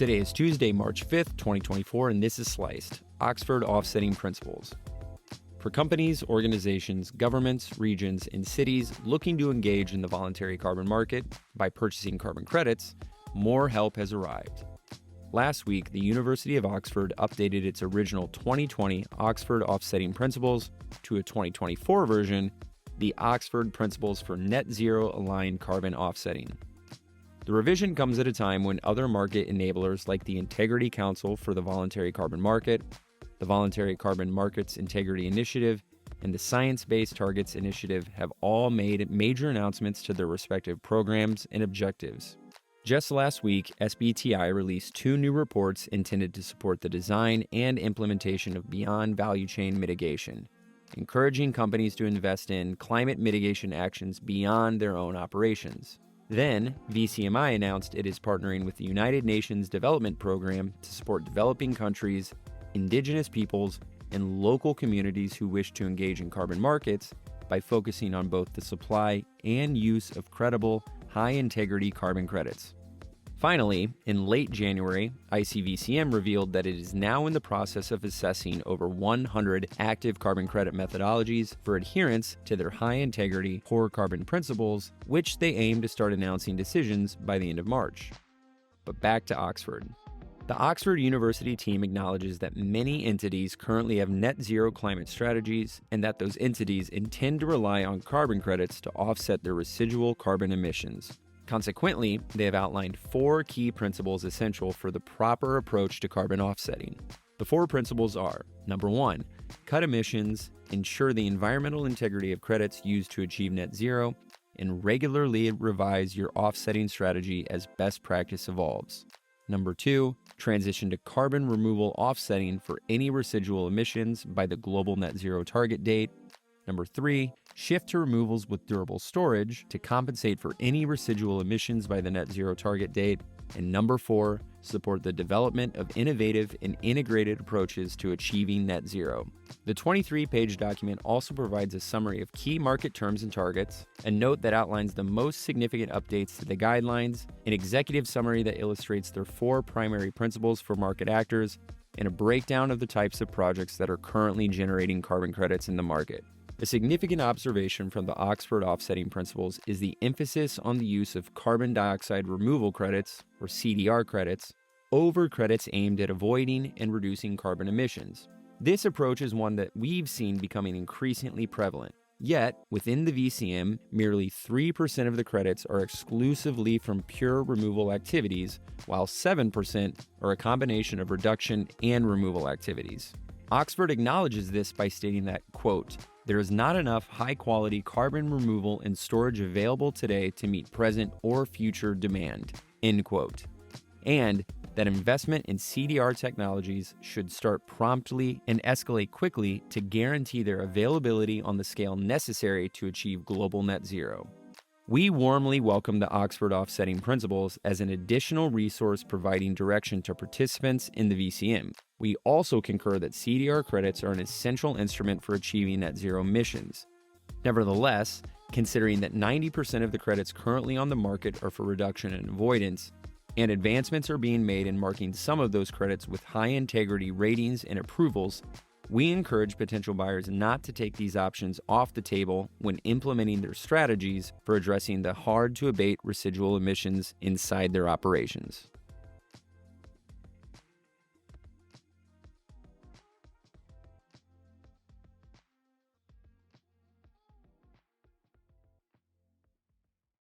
Today is Tuesday, March 5th, 2024, and this is Sliced, Oxford Offsetting Principles. For companies, organizations, governments, regions, and cities looking to engage in the voluntary carbon market by purchasing carbon credits, more help has arrived. Last week, the University of Oxford updated its original 2020 Oxford Offsetting Principles to a 2024 version, the Oxford Principles for Net Zero Aligned Carbon Offsetting. The revision comes at a time when other market enablers like the Integrity Council for the Voluntary Carbon Market, the Voluntary Carbon Markets Integrity Initiative, and the Science Based Targets Initiative have all made major announcements to their respective programs and objectives. Just last week, SBTI released 2 new reports intended to support the design and implementation of beyond value chain mitigation, encouraging companies to invest in climate mitigation actions beyond their own operations. Then, VCMI announced it is partnering with the United Nations Development Program to support developing countries, indigenous peoples, and local communities who wish to engage in carbon markets by focusing on both the supply and use of credible, high-integrity carbon credits. Finally, in late January, ICVCM revealed that it is now in the process of assessing over 100 active carbon credit methodologies for adherence to their high-integrity core carbon principles, which they aim to start announcing decisions by the end of March. But back to Oxford. The Oxford University team acknowledges that many entities currently have net zero climate strategies and that those entities intend to rely on carbon credits to offset their residual carbon emissions. Consequently, they have outlined 4 key principles essential for the proper approach to carbon offsetting. The 4 principles are: number 1, cut emissions, ensure the environmental integrity of credits used to achieve net zero, and regularly revise your offsetting strategy as best practice evolves. Number 2, transition to carbon removal offsetting for any residual emissions by the global net zero target date. Number 3, shift to removals with durable storage to compensate for any residual emissions by the net zero target date. And number 4, support the development of innovative and integrated approaches to achieving net zero. The 23-page document also provides a summary of key market terms and targets, a note that outlines the most significant updates to the guidelines, an executive summary that illustrates their 4 primary principles for market actors, and a breakdown of the types of projects that are currently generating carbon credits in the market. A significant observation from the Oxford Offsetting Principles is the emphasis on the use of carbon dioxide removal credits, or CDR credits, over credits aimed at avoiding and reducing carbon emissions. This approach is one that we've seen becoming increasingly prevalent. Yet, within the VCM, merely 3% of the credits are exclusively from pure removal activities, while 7% are a combination of reduction and removal activities. Oxford acknowledges this by stating that, quote, there is not enough high-quality carbon removal and storage available today to meet present or future demand, end quote. And that investment in CDR technologies should start promptly and escalate quickly to guarantee their availability on the scale necessary to achieve global net zero. We warmly welcome the Oxford Offsetting Principles as an additional resource providing direction to participants in the VCM. We also concur that CDR credits are an essential instrument for achieving net zero emissions. Nevertheless, considering that 90% of the credits currently on the market are for reduction and avoidance, and advancements are being made in marking some of those credits with high integrity ratings and approvals, we encourage potential buyers not to take these options off the table when implementing their strategies for addressing the hard-to-abate residual emissions inside their operations.